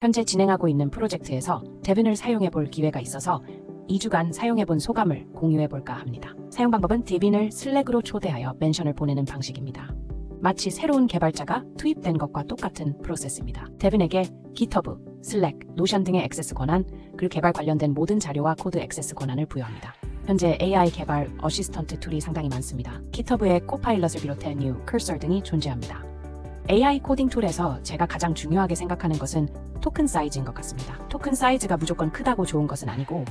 현재 진행하고 있는 프로젝트에서 데빈을 사용해볼 기회가 있어서 2주간 사용해본 소감을 공유해볼까 합니다. 사용 방법은 데빈을 슬랙으로 초대하여 멘션을 보내는 방식입니다. 마치 새로운 개발자가 투입된 것과 똑같은 프로세스입니다. 데빈에게 GitHub, 슬랙, 노션 등의 액세스 권한, 그리고 개발 관련된 모든 자료와 코드 액세스 권한을 부여합니다. 현재 AI 개발 어시스턴트 툴이 상당히 많습니다. GitHub의 코파일럿을 비롯해 New, Cursor 등이 존재합니다. AI 코딩 툴에서 제가 가장 중요하게 생각하는 것은 토큰 사이즈인 것 같습니다. 토큰 사이즈가 무조건 크다고 좋은 것은 아니고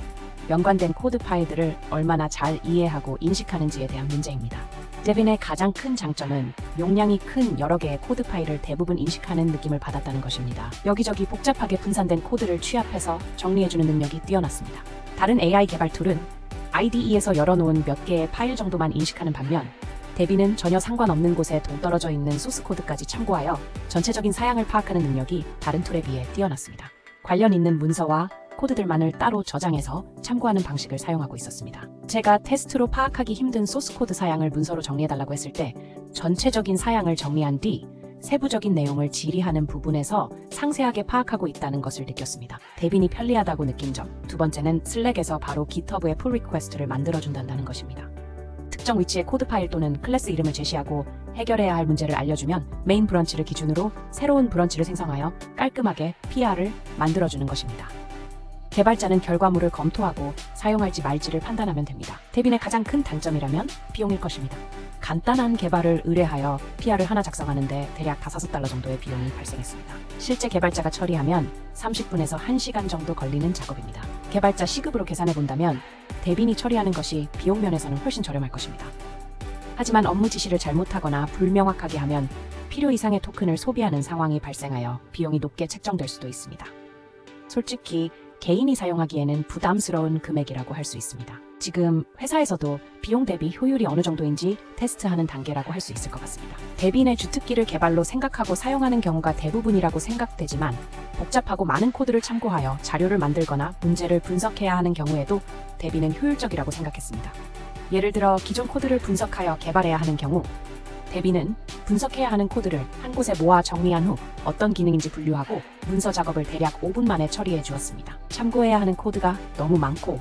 연관된 코드 파일들을 얼마나 잘 이해하고 인식하는지에 대한 문제입니다. 데빈의 가장 큰 장점은 용량이 큰 여러 개의 코드 파일을 대부분 인식하는 느낌을 받았다는 것입니다. 여기저기 복잡하게 분산된 코드를 취합해서 정리해주는 능력이 뛰어났습니다. 다른 AI 개발 툴은 IDE에서 열어놓은 몇 개의 파일 정도만 인식하는 반면 데빈은 전혀 상관없는 곳에 동떨어져 있는 소스 코드까지 참고하여 전체적인 사양을 파악하는 능력이 다른 툴에 비해 뛰어났습니다. 관련 있는 문서와 코드들만을 따로 저장해서 참고하는 방식을 사용하고 있었습니다. 제가 테스트로 파악하기 힘든 소스 코드 사양을 문서로 정리해달라고 했을 때 전체적인 사양을 정리한 뒤 세부적인 내용을 질의하는 부분에서 상세하게 파악하고 있다는 것을 느꼈습니다. 데빈이 편리하다고 느낀 점. 두 번째는 슬랙에서 바로 GitHub의 pull request를 만들어준다는 것입니다. 특정 위치의 코드 파일 또는 클래스 이름을 제시하고 해결해야 할 문제를 알려주면 메인 브런치를 기준으로 새로운 브런치를 생성하여 깔끔하게 PR을 만들어주는 것입니다. 개발자는 결과물을 검토하고 사용할지 말지를 판단하면 됩니다. 데빈의 가장 큰 단점이라면 비용일 것입니다. 간단한 개발을 의뢰하여 PR을 하나 작성하는데 대략 $5 정도의 비용이 발생했습니다. 실제 개발자가 처리하면 30분에서 1시간 정도 걸리는 작업입니다. 개발자 시급으로 계산해 본다면 데빈이 처리하는 것이 비용 면에서는 훨씬 저렴할 것입니다. 하지만 업무 지시를 잘못하거나 불명확하게 하면 필요 이상의 토큰을 소비하는 상황이 발생하여 비용이 높게 책정될 수도 있습니다. 솔직히 개인이 사용하기에는 부담스러운 금액이라고 할 수 있습니다. 지금 회사에서도 비용 대비 효율이 어느 정도인지 테스트하는 단계라고 할 수 있을 것 같습니다. 데빈의 주특기를 개발로 생각하고 사용하는 경우가 대부분이라고 생각되지만 복잡하고 많은 코드를 참고하여 자료를 만들거나 문제를 분석해야 하는 경우에도 데빈은 효율적이라고 생각했습니다. 예를 들어 기존 코드를 분석하여 개발해야 하는 경우 데빈은 분석해야 하는 코드를 한 곳에 모아 정리한 후 어떤 기능인지 분류하고 문서 작업을 대략 5분 만에 처리해 주었습니다. 참고해야 하는 코드가 너무 많고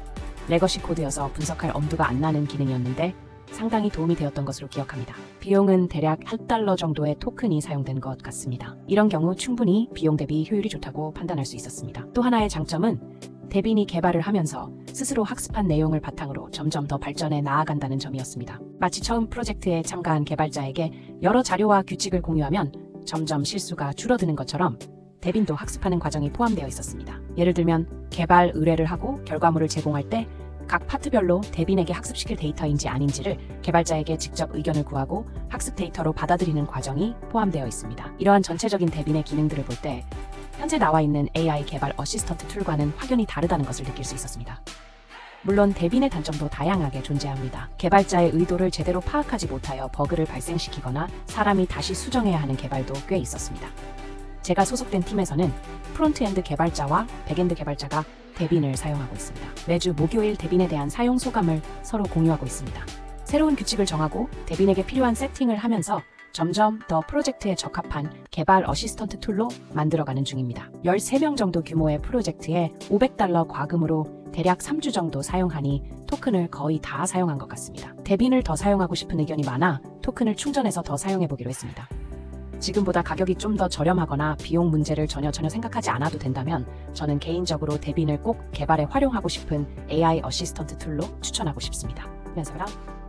레거시 코드여서 분석할 엄두가 안 나는 기능이었는데 상당히 도움이 되었던 것으로 기억합니다. 비용은 대략 $1 정도의 토큰이 사용된 것 같습니다. 이런 경우 충분히 비용 대비 효율이 좋다고 판단할 수 있었습니다. 또 하나의 장점은 데빈이 개발을 하면서 스스로 학습한 내용을 바탕으로 점점 더 발전해 나아간다는 점이었습니다. 마치 처음 프로젝트에 참가한 개발자에게 여러 자료와 규칙을 공유하면 점점 실수가 줄어드는 것처럼 데빈도 학습하는 과정이 포함되어 있었습니다. 예를 들면 개발 의뢰를 하고 결과물을 제공할 때 각 파트별로 데빈에게 학습시킬 데이터인지 아닌지를 개발자에게 직접 의견을 구하고 학습 데이터로 받아들이는 과정이 포함되어 있습니다. 이러한 전체적인 데빈의 기능들을 볼 때 현재 나와 있는 AI 개발 어시스턴트 툴과는 확연히 다르다는 것을 느낄 수 있었습니다. 물론 데빈의 단점도 다양하게 존재합니다. 개발자의 의도를 제대로 파악하지 못하여 버그를 발생시키거나 사람이 다시 수정해야 하는 개발도 꽤 있었습니다. 제가 소속된 팀에서는 프론트엔드 개발자와 백엔드 개발자가 데빈을 사용하고 있습니다. 매주 목요일 데빈에 대한 사용 소감을 서로 공유하고 있습니다. 새로운 규칙을 정하고 데빈에게 필요한 세팅을 하면서 점점 더 프로젝트에 적합한 개발 어시스턴트 툴로 만들어가는 중입니다. 13명 정도 규모의 프로젝트에 $500 과금으로 대략 3주 정도 사용하니 토큰을 거의 다 사용한 것 같습니다. 데빈을 더 사용하고 싶은 의견이 많아 토큰을 충전해서 더 사용해보기로 했습니다. 지금보다 가격이 좀 더 저렴하거나 비용 문제를 전혀 생각하지 않아도 된다면 저는 개인적으로 데빈을 꼭 개발에 활용하고 싶은 AI 어시스턴트 툴로 추천하고 싶습니다. 안녕하세요.